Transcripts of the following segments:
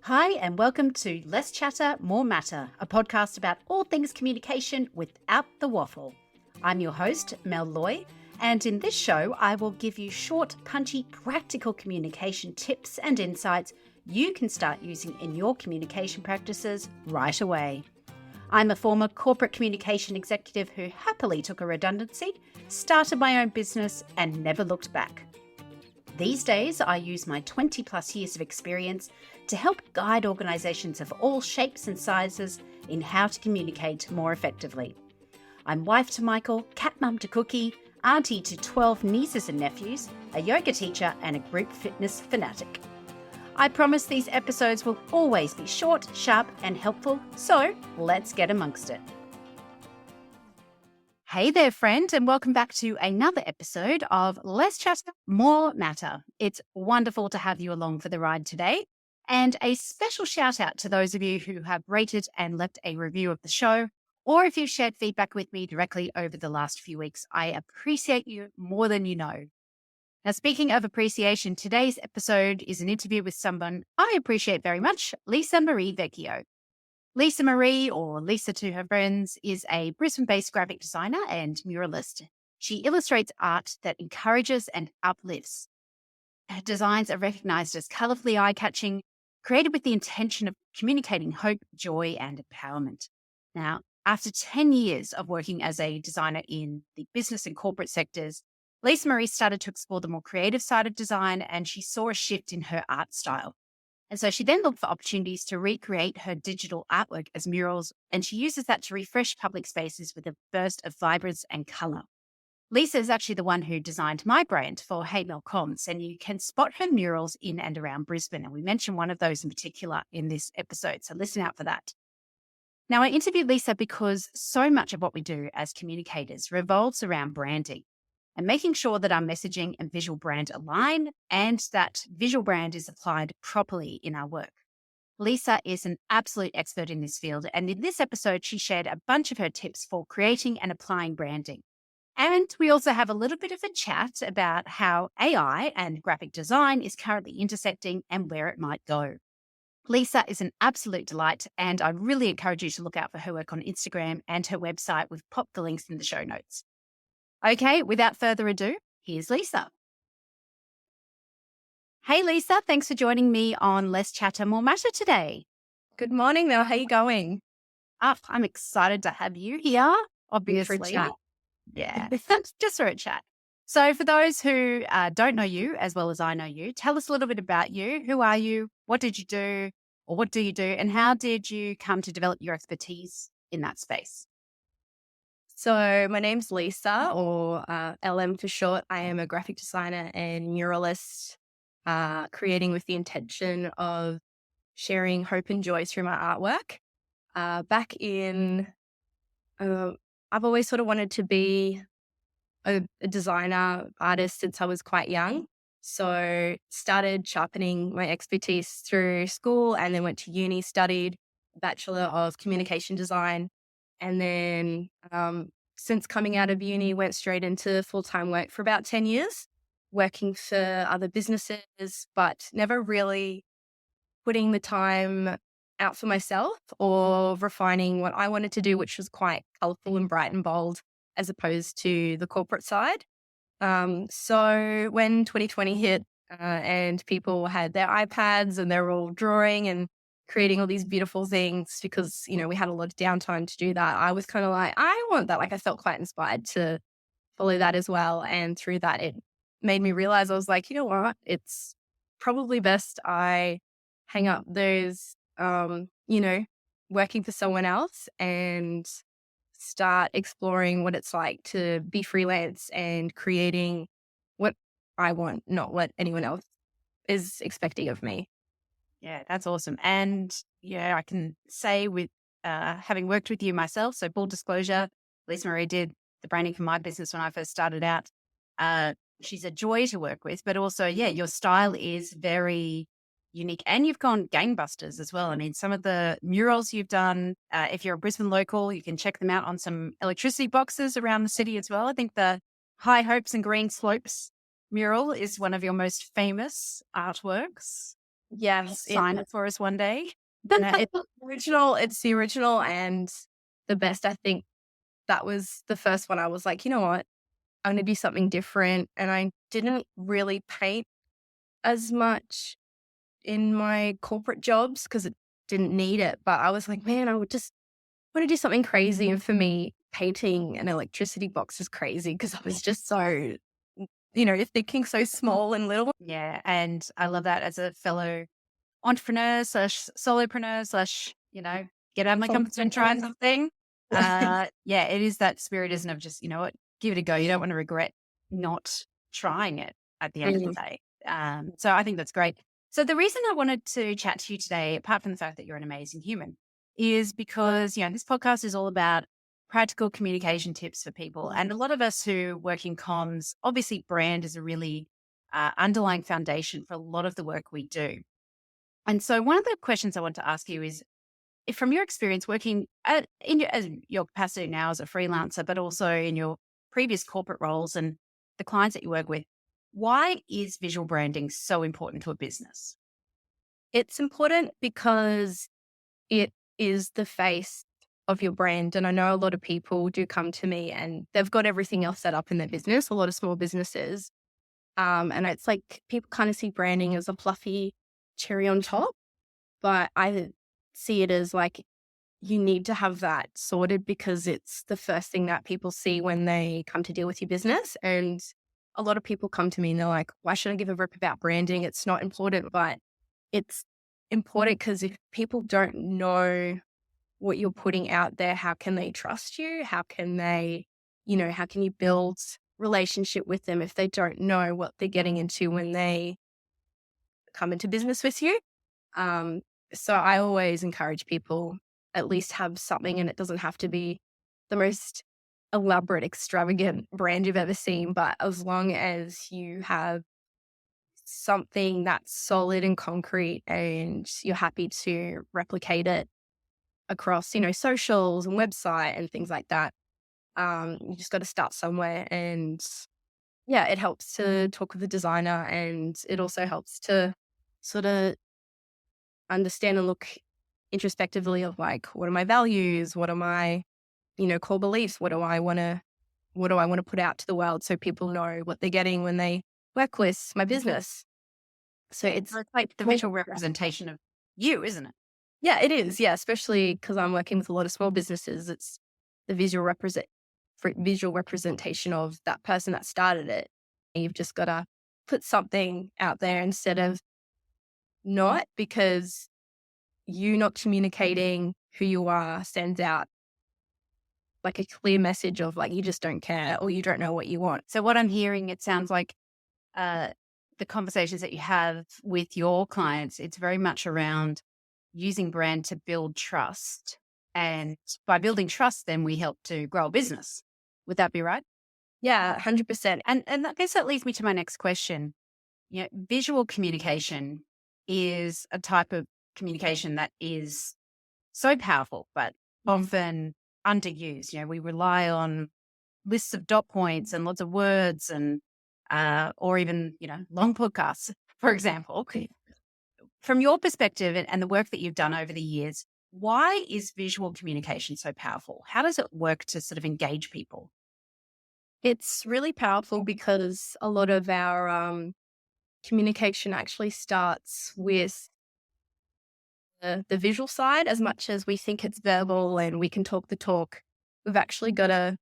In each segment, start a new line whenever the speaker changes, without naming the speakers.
Hi, and welcome to Less Chatter, More Matter, a podcast about all things communication without the waffle. I'm your host, Mel Loy, and in this show, I will give you short, punchy, practical communication tips and insights you can start using in your communication practices right away. I'm a former corporate communication executive who happily took a redundancy, started my own business, and never looked back. These days, I use my 20 plus years of experience to help guide organisations of all shapes and sizes in how to communicate more effectively. I'm wife to Michael, cat mum to Cookie, auntie to 12 nieces and nephews, a yoga teacher and a group fitness fanatic. I promise these episodes will always be short, sharp and helpful, so let's get amongst it. Hey there, friend, and welcome back to another episode of Less Chatter, More Matter. It's wonderful to have you along for the ride today. And a special shout out to those of you who have rated and left a review of the show, or if you've shared feedback with me directly over the last few weeks. I appreciate you more than you know. Now, speaking of appreciation, today's episode is an interview with someone I appreciate very much, Lisa-Marie Vecchio. Lisa-Marie, or Lisa to her friends, is a Brisbane-based graphic designer and muralist. She illustrates art that encourages and uplifts. Her designs are recognised as colourfully eye-catching, created with the intention of communicating hope, joy, and empowerment. Now, after 10 years of working as a designer in the business and corporate sectors, Lisa-Marie started to explore the more creative side of design, and she saw a shift in her art style. And so she then looked for opportunities to recreate her digital artwork as murals, and she uses that to refresh public spaces with a burst of vibrance and colour. Lisa is actually the one who designed my brand for Hey Mel Comms, and you can spot her murals in and around Brisbane. And we mentioned one of those in particular in this episode, so listen out for that. Now, I interviewed Lisa because so much of what we do as communicators revolves around branding and making sure that our messaging and visual brand align and that visual brand is applied properly in our work. Lisa is an absolute expert in this field, and in this episode, she shared a bunch of her tips for creating and applying branding. And we also have a little bit of a chat about how AI and graphic design is currently intersecting and where it might go. Lisa is an absolute delight, and I really encourage you to look out for her work on Instagram and her website. We've popped the links in the show notes. Okay, without further ado, here's Lisa. Hey, Lisa, thanks for joining me on Less Chatter, More Matter today.
Good morning, Mel. How are you going?
I'm excited to have you here, obviously.
For a chat.
Yeah, just for a chat. So for those who don't know you as well as I know you, tell us a little bit about you. Who are you? What did you do? Or what do you do? And how did you come to develop your expertise in that space?
So my name's Lisa, or LM for short. I am a graphic designer and muralist, creating with the intention of sharing hope and joy through my artwork. I've always sort of wanted to be a designer artist since I was quite young. So started sharpening my expertise through school and then went to uni, studied a Bachelor of Communication Design. And then since coming out of uni, went straight into full-time work for about 10 years, working for other businesses, but never really putting the time out for myself or refining what I wanted to do, which was quite colourful and bright and bold, as opposed to the corporate side. So when 2020 hit and people had their iPads and they were all drawing and creating all these beautiful things because, we had a lot of downtime to do that, I was kind of like, I want that. Like I felt quite inspired to follow that as well. And through that, it made me realize I was like, you know what? It's probably best I hang up those, working for someone else and start exploring what it's like to be freelance and creating what I want, not what anyone else is expecting of me.
Yeah, that's awesome. And yeah, I can say with having worked with you myself, so full disclosure, Lisa-Marie did the branding for my business when I first started out. She's a joy to work with, but also, yeah, your style is very unique and you've gone gangbusters as well. I mean, some of the murals you've done, if you're a Brisbane local, you can check them out on some electricity boxes around the city as well. I think the High Hopes and Green Slopes mural is one of your most famous artworks.
Yes,
sign it for us one day?
it's original. It's the original and the best. I think that was the first one I was like, you know what? I'm going to do something different. And I didn't really paint as much in my corporate jobs because it didn't need it. But I was like, man, I would just want to do something crazy. And for me, painting an electricity box is crazy because I was just so, thinking so small and little.
Yeah, and I love that as a fellow entrepreneur slash solopreneur slash, get out of my comfort zone, try something. Yeah, it is that spirit, isn't it, of just, you know what, give it a go. You don't want to regret not trying it at the end of the
Mm.
day. So I think that's great. So the reason I wanted to chat to you today, apart from the fact that you're an amazing human, is because, this podcast is all about practical communication tips for people. And a lot of us who work in comms, obviously brand is a really underlying foundation for a lot of the work we do. And so one of the questions I want to ask you is, if from your experience working as your capacity now as a freelancer, but also in your previous corporate roles and the clients that you work with, why is visual branding so important to a business?
It's important because it is the face of your brand. And I know a lot of people do come to me and they've got everything else set up in their business, a lot of small businesses. And it's like people kind of see branding as a fluffy cherry on top, but I see it as like you need to have that sorted because it's the first thing that people see when they come to deal with your business. And a lot of people come to me and they're like, why should I give a rip about branding? It's not important, but it's important because if people don't know what you're putting out there, how can they trust you? How can they, how can you build relationship with them if they don't know what they're getting into when they come into business with you? So I always encourage people at least have something, and it doesn't have to be the most elaborate, extravagant brand you've ever seen, but as long as you have something that's solid and concrete and you're happy to replicate it across, socials and website and things like that. You just got to start somewhere. And yeah, it helps to talk with the designer and it also helps to sort of understand and look introspectively of like, what are my values? What are my, core beliefs? What do I want to put out to the world so people know what they're getting when they work with my business? So it's
It's like the visual representation of you, isn't it?
yeah, it is. Yeah, especially because I'm working with a lot of small businesses. It's the visual representation of that person that started it. And you've just got to put something out there instead of not, because you not communicating who you are sends out like a clear message of like you just don't care or you don't know what you want.
So what I'm hearing, it sounds like the conversations that you have with your clients, it's very much around using brand to build trust. And by building trust, then we help to grow a business. Would that be right?
Yeah, 100%.
And I guess that leads me to my next question. Visual communication is a type of communication that is so powerful, but often underused. We rely on lists of dot points and lots of words and or even, long podcasts, for example. From your perspective and the work that you've done over the years, why is visual communication so powerful? How does it work to sort of engage people?
It's really powerful because a lot of our communication actually starts with the visual side as much as we think it's verbal and we can talk the talk. We've actually got to,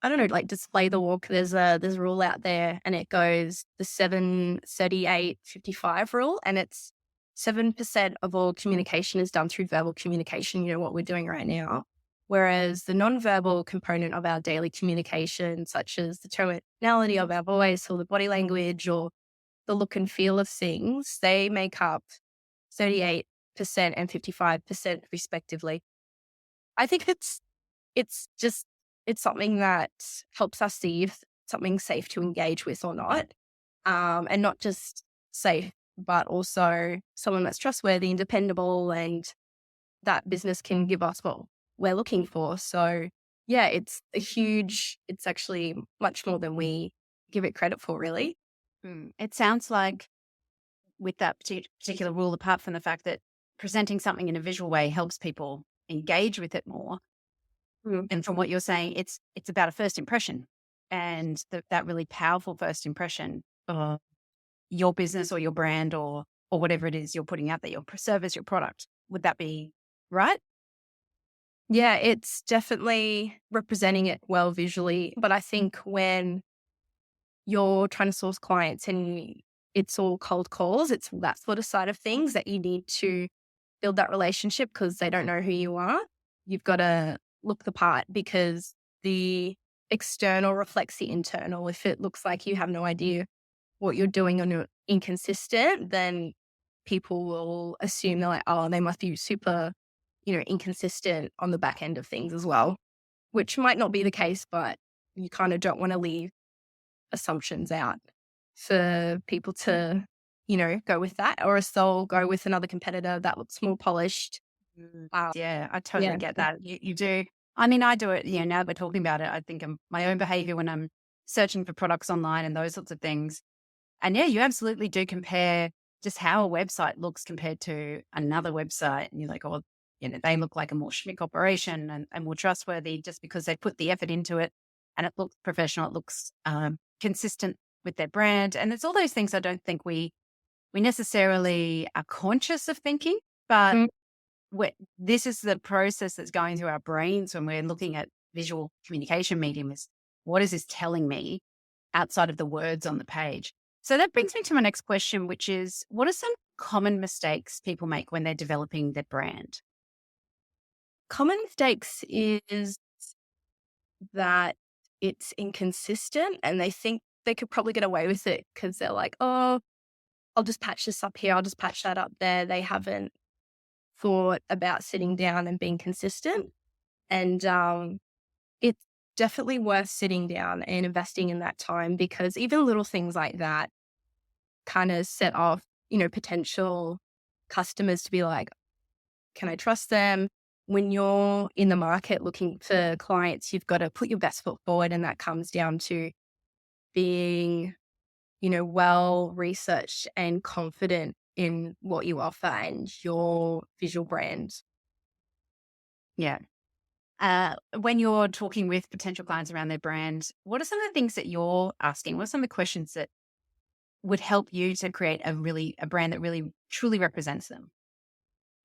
I don't know, like display the walk. There's a rule out there and it goes the 7-38-55 rule. And it's 7% of all communication is done through verbal communication, what we're doing right now. Whereas the nonverbal component of our daily communication, such as the tonality of our voice or the body language or the look and feel of things, they make up 38% and 55% respectively. I think it's something that helps us see if something's safe to engage with or not. And not just safe, but also someone that's trustworthy and dependable and that business can give us what we're looking for. So yeah, it's actually much more than we give it credit for, really.
It sounds like with that particular rule, apart from the fact that presenting something in a visual way helps people engage with it more.
Mm.
And from what you're saying, it's about a first impression, and that really powerful first impression of your business or your brand or whatever it is you're putting out there, your service, your product. Would that be right?
Yeah, it's definitely representing it well visually. But I think when you're trying to source clients and it's all cold calls, it's that sort of side of things that you need to build that relationship because they don't know who you are. You've got to look the part because the external reflects the internal. If it looks like you have no idea what you're doing and you're inconsistent, then people will assume they're like, oh, they must be super, inconsistent on the back end of things as well, which might not be the case, but you kind of don't want to leave assumptions out for people to, go with that, or else they'll go with another competitor that looks more polished.
Yeah, I totally
Yeah.
get that. You do. I mean, I do it, now that we're talking about it, I think of my own behavior when I'm searching for products online and those sorts of things. And yeah, you absolutely do compare just how a website looks compared to another website. And you're like, oh, they look like a more schmick operation and more trustworthy just because they put the effort into it and it looks professional. It looks consistent with their brand. And it's all those things I don't think we necessarily are conscious of thinking, but
Mm.
this is the process that's going through our brains when we're looking at visual communication medium is what is this telling me outside of the words on the page? So that brings me to my next question, which is what are some common mistakes people make when they're developing their brand?
Common mistakes is that it's inconsistent and they think they could probably get away with it because they're like, oh, I'll just patch this up here, I'll just patch that up there. They haven't thought about sitting down and being consistent. And it's definitely worth sitting down and investing in that time because even little things like that kind of set off, potential customers to be like, can I trust them? When you're in the market looking for clients, you've got to put your best foot forward. And that comes down to being, well researched and confident in what you offer and your visual brand.
Yeah. When you're talking with potential clients around their brand, what are some of the things that you're asking? What are some of the questions that would help you to create a brand that really truly represents them?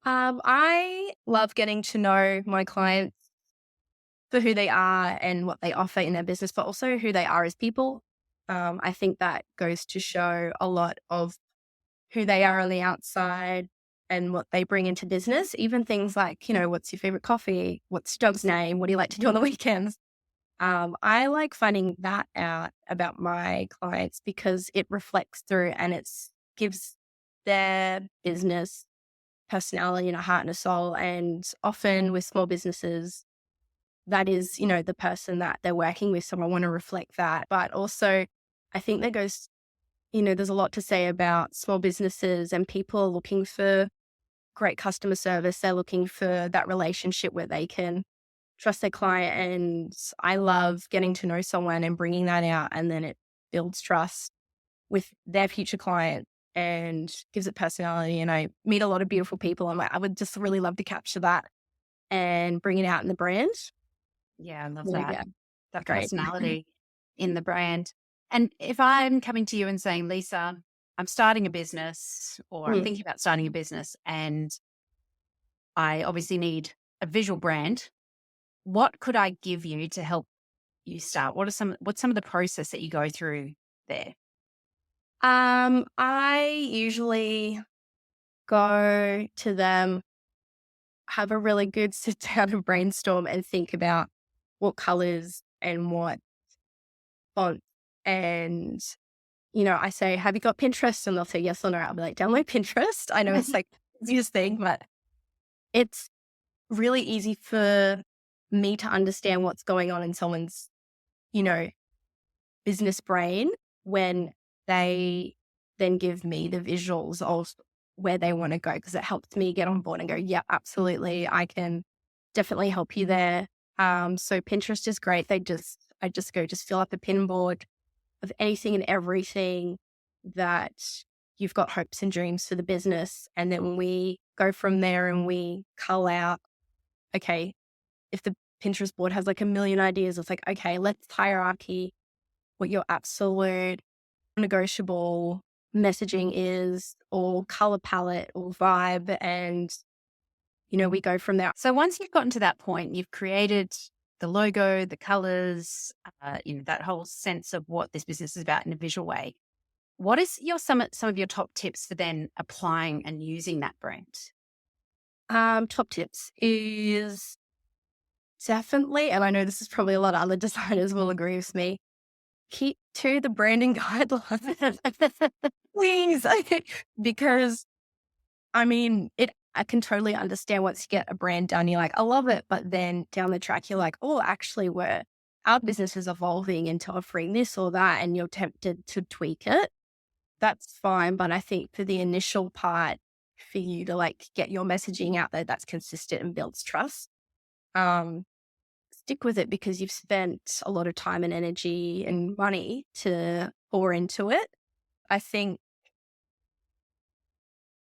I love getting to know my clients for who they are and what they offer in their business, but also who they are as people. I think that goes to show a lot of who they are on the outside and what they bring into business. Even things like, what's your favorite coffee? What's your dog's name? What do you like to do on the weekends? I like finding that out about my clients because it reflects through and it gives their business personality and a heart and a soul. And often with small businesses, that is, the person that they're working with. So I want to reflect that. But also, I think there goes, there's a lot to say about small businesses and people are looking for great customer service. They're looking for that relationship where they can trust their client. And I love getting to know someone and bringing that out. And then it builds trust with their future client and gives it personality. And I meet a lot of beautiful people. I'm like, I would just really love to capture that and bring it out in the brand.
Yeah, I love
Yeah,
that.
yeah,
That
great.
personality in the brand. And if I'm coming to you and saying, Lisa, I'm starting a business or I'm
Mm.
thinking about starting a business and I obviously need a visual brand, what could I give you to help you start? What's some of the process that you go through there?
I usually go to them, have a really good sit down and brainstorm and think about what colors and what fonts. And, I say, have you got Pinterest? And they'll say yes or no. I'll be like, download Pinterest. I know it's like the easiest thing, but it's really easy for me to understand what's going on in someone's, you know, business brain when they then give me the visuals of where they want to go because it helps me get on board and go, yeah, absolutely. I can definitely help you there. So Pinterest is great. I just go, just fill up a pin board of anything and everything that you've got hopes and dreams for the business. And then we go from there and we cull out, okay, if the Pinterest board has like a million ideas, it's like, okay, let's hierarchy what your absolute negotiable messaging is, or color palette or vibe. And, we go from there.
So once you've gotten to that point, you've created the logo, the colors, that whole sense of what this business is about in a visual way. What is some of your top tips for then applying and using that brand?
Top tips is definitely, and I know this is probably a lot of other designers will agree with me, keep to the branding guidelines. Please. Because I can totally understand once you get a brand done, you're like, I love it. But then down the track, you're like, oh, actually, our business is evolving into offering this or that, and you're tempted to tweak it. That's fine. But I think for the initial part, for you to like get your messaging out there that's consistent and builds trust, stick with it, because you've spent a lot of time and energy and money to pour into it. I think,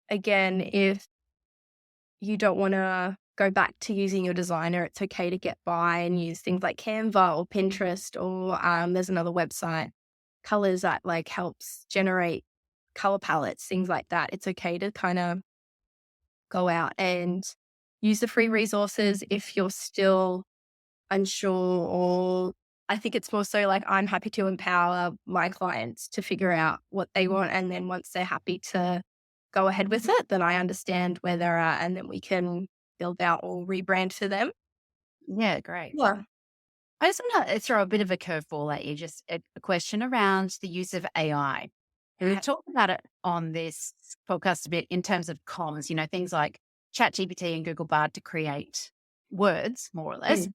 again, if you don't want to go back to using your designer, it's okay to get by and use things like Canva or Pinterest, or there's another website, Colors, that like helps generate color palettes, things like that. It's okay to kind of go out and use the free resources if you're still unsure. Or I think it's more so like, I'm happy to empower my clients to figure out what they want. And then once they're happy to go ahead with it, then I understand where they're at, and then we can build out or rebrand for them.
Yeah, great.
Yeah.
I just want to throw a bit of a curveball at you, just a question around the use of AI. And we've talked about it on this podcast a bit in terms of comms, things like ChatGPT and Google Bard to create words, more or less.
Mm.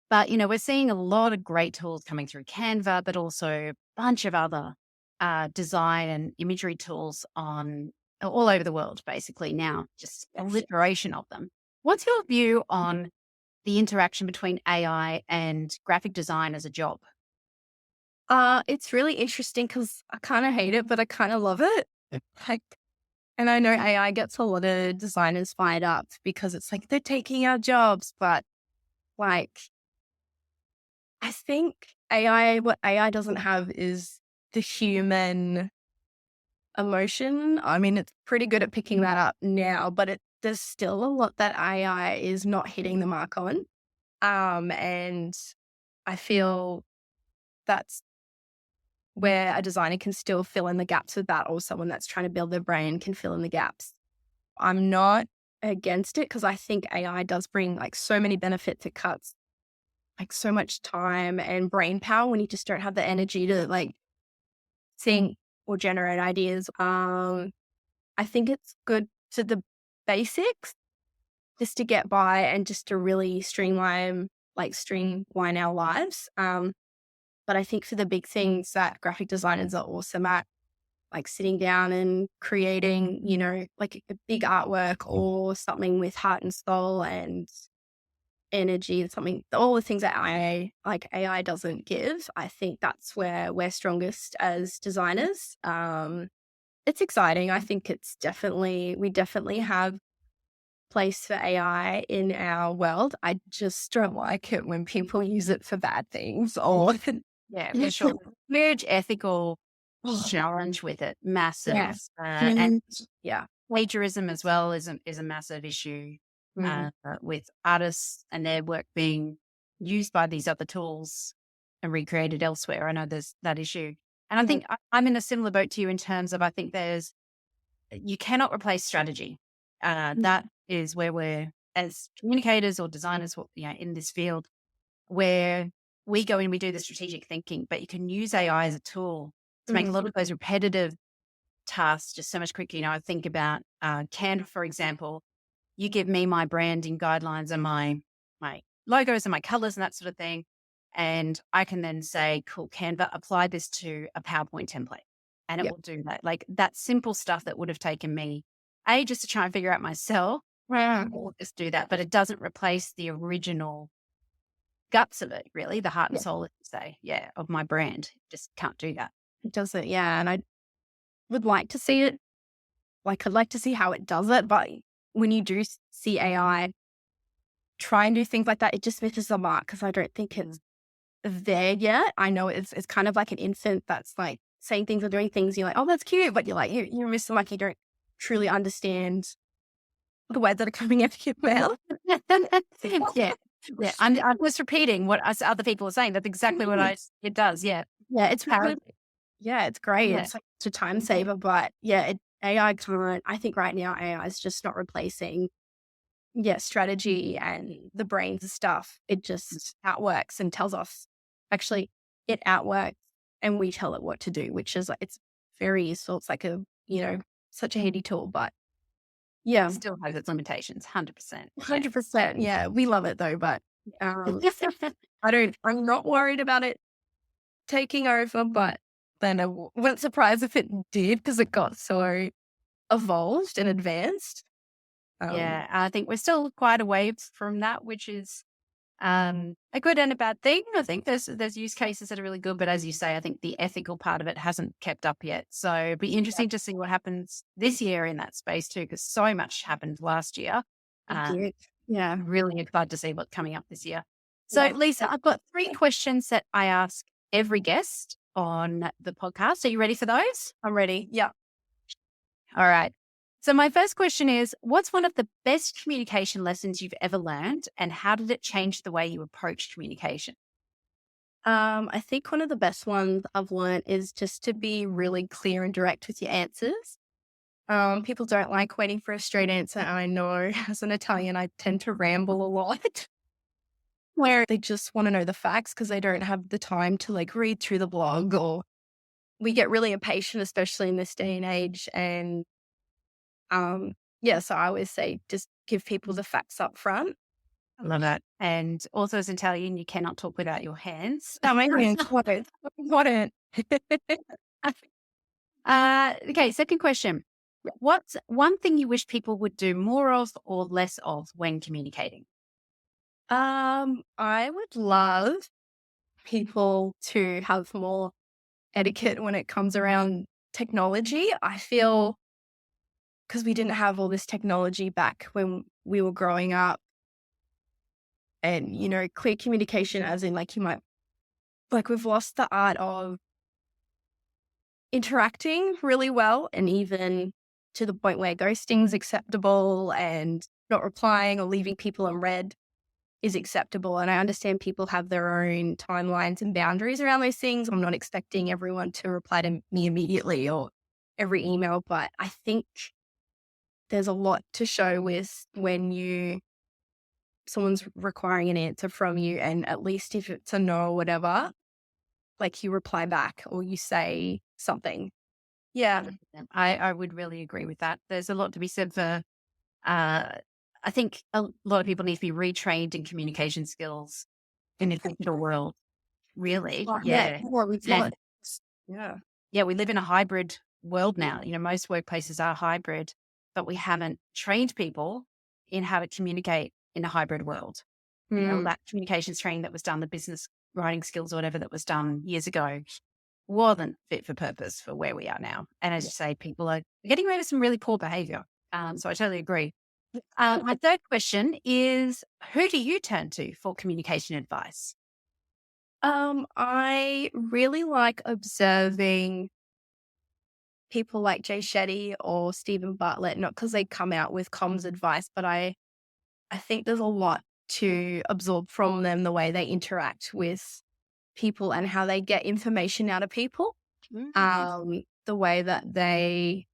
But, we're seeing a lot of great tools coming through Canva, but also a bunch of other design and imagery tools on all over the world, basically now, just a proliferation of them. What's your view on the interaction between AI and graphic design as a job?
It's really interesting because I kind of hate it, but I kind of love it. Like, and I know AI gets a lot of designers fired up because it's like they're taking our jobs, but like, I think what AI doesn't have is the human emotion. It's pretty good at picking that up now, but there's still a lot that AI is not hitting the mark on. And I feel that's where a designer can still fill in the gaps with that, or someone that's trying to build their brand can fill in the gaps. I'm not against it, because I think AI does bring like so many benefits. It cuts like so much time and brain power when you just don't have the energy to like think or generate ideas. I think it's good to the basics, just to get by and just to really streamline our lives. But I think for the big things that graphic designers are awesome at, like sitting down and creating, like a big artwork or something with heart and soul and energy and something, all the things that AI doesn't give. I think that's where we're strongest as designers. It's exciting. I think we definitely have place for AI in our world. I just don't like it when people use it for bad things, or
Yeah, for sure. Huge ethical challenge with it, massive.
Yeah.
And
yeah.
plagiarism as well is a massive issue with artists and their work being used by these other tools and recreated elsewhere. I know there's that issue. And I think I'm in a similar boat to you in terms of, I think you cannot replace strategy. That is where we're, as communicators or designers, in this field, where we go in, we do the strategic thinking, but you can use AI as a tool to make a lot of those repetitive tasks just so much quicker. I think about Canva, for example. You give me my branding guidelines and my logos and my colors and that sort of thing. And I can then say, cool, Canva, apply this to a PowerPoint template. And it will do that. Like that simple stuff that would have taken me ages to try and figure out myself. Or just do that. But it doesn't replace the original guts of it, really, the heart and soul, let's say, of my brand. Just can't do that.
It doesn't. Yeah. And would like to see it. Like, I'd like to see how it does it. But when you do see AI try and do things like that, it just misses the mark because I don't think it's there yet. I know it's kind of like an infant that's like saying things or doing things. You're like, oh, that's cute. But you're like, you're missing, like, you don't truly understand the words that are coming out of your mouth.
Yeah. Yeah. I'm just repeating what other people are saying. That's exactly what it does. Yeah.
Yeah, it's really, yeah, it's great.
Yeah.
It's like it's a time saver, but yeah, AI can't. I think right now AI is just not replacing, strategy and the brains and stuff. It just outworks and tells us. Actually, it outworks, and we tell it what to do, which is like it's very useful. It's like a such a handy tool, but yeah,
Still has its limitations, 100%.
100%. Yeah, we love it though, but I'm not worried about it taking over, but then I wasn't surprised if it did because it got so evolved and advanced.
Yeah, I think we're still quite a way from that, which is a good and a bad thing. I think there's use cases that are really good, but as you say, I think the ethical part of it hasn't kept up yet. So it'd be interesting to see what happens this year in that space too, because so much happened last year.
Yeah.
Really excited to see what's coming up this year. So Lisa, I've got 3 questions that I ask every guest on the podcast. Are you ready for those?
I'm ready. Yeah.
All right. So my first question is, what's one of the best communication lessons you've ever learned, and how did it change the way you approach communication?
I think one of the best ones I've learned is just to be really clear and direct with your answers. People don't like waiting for a straight answer. I know as an Italian, I tend to ramble a lot where they just want to know the facts because they don't have the time to like read through the blog, or we get really impatient, especially in this day and age. And so I always say just give people the facts up front.
I love that. And also as Italian, you cannot talk without your hands.
Oh, my hands, what it.
Okay, second question. What's one thing you wish people would do more of or less of when communicating?
I would love people to have more etiquette when it comes around technology. I feel because we didn't have all this technology back when we were growing up, and clear communication, as in like we've lost the art of interacting really well, and even to the point where ghosting's acceptable and not replying or leaving people unread is acceptable. And I understand people have their own timelines and boundaries around those things. I'm not expecting everyone to reply to me immediately or every email, but I think there's a lot to show with when someone's requiring an answer from you, and at least if it's a no or whatever, like you reply back or you say something. Yeah.
I would really agree with that. There's a lot to be said for, I think a lot of people need to be retrained in communication skills in a digital world. Really? Yeah.
Yeah.
Yeah, we live in a hybrid world now. Most workplaces are hybrid, but we haven't trained people in how to communicate in a hybrid world. That communications training that was done, the business writing skills or whatever that was done years ago, wasn't fit for purpose for where we are now. And as you say, people are getting rid of some really poor behavior. So I totally agree. My third question is, who do you turn to for communication advice?
I really like observing people like Jay Shetty or Stephen Bartlett, not because they come out with comms advice, but I think there's a lot to absorb from them, the way they interact with people and how they get information out of people. The way that they,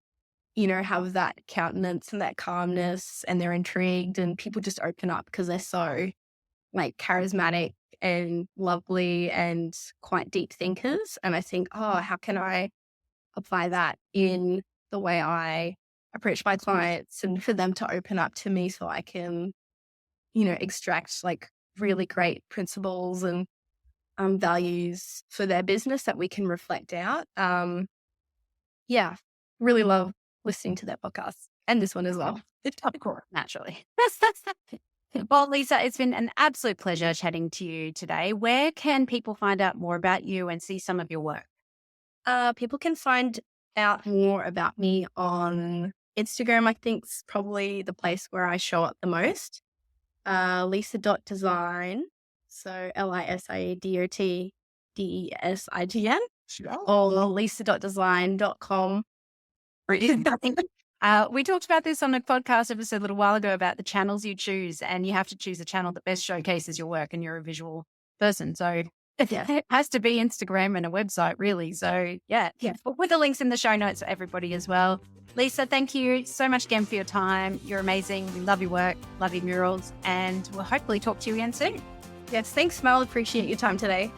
have that countenance and that calmness, and they're intrigued, and people just open up because they're so like charismatic and lovely and quite deep thinkers. And I think, how can I apply that in the way I approach my clients, and for them to open up to me so I can, extract like really great principles and values for their business that we can reflect out. Really love listening to their podcasts, and this one as well.
Of course, naturally. Well, Lisa, it's been an absolute pleasure chatting to you today. Where can people find out more about you and see some of your work?
People can find out more about me on Instagram. I think is probably the place where I show up the most. Lisa.design. So LISADOTDESIGN or lisa.design.com.
We talked about this on a podcast episode a little while ago about the channels you choose, and you have to choose a channel that best showcases your work, and you're a visual person. So it has to be Instagram and a website, really. So yeah. We'll put the links in the show notes for everybody as well. Lisa, thank you so much again for your time. You're amazing. We love your work, love your murals, and we'll hopefully talk to you again soon.
Yes, thanks, Mel. Appreciate your time today.